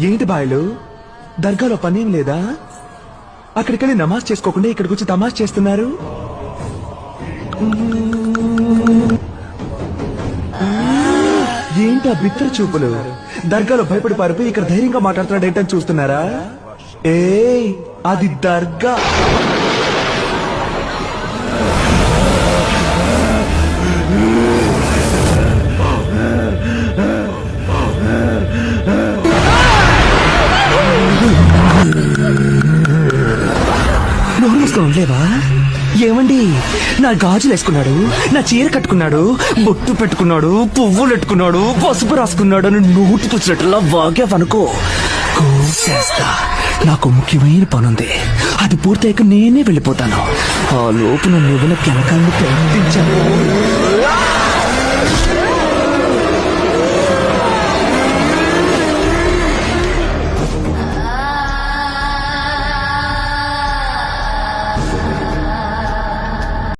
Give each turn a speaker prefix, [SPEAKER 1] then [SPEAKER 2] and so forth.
[SPEAKER 1] ఏంటి బాయ్లు, దర్గాలో పనేం లేదా? అక్కడికెళ్ళి నమాజ్ చేసుకోకుండా ఇక్కడికి వచ్చి తమాష్ చేస్తున్నారు. ఏంటా బిత్తర చూపులు? దర్గాలో భయపడి పారిపోయి ఇక్కడ ధైర్యంగా మాట్లాడుతున్నాడు ఏంటని చూస్తున్నారా? అది దర్గా. నోరు మూసుకొని ఉండలేవా? ఏమండి, నా గాజులు వేసుకున్నాడు, నా చీర కట్టుకున్నాడు, బొట్టు పెట్టుకున్నాడు, పువ్వులు పెట్టుకున్నాడు, పసుపు రాసుకున్నాడు అని నోటి పుచ్చినట్లా వాగావనుకో కోసేస్తా. నాకు ముఖ్యమైన పనుంది, అది పూర్తయ్యాక నేనే వెళ్ళిపోతాను. ఆ లోపు నన్ను వెనకాలను ప్రయత్నించాను.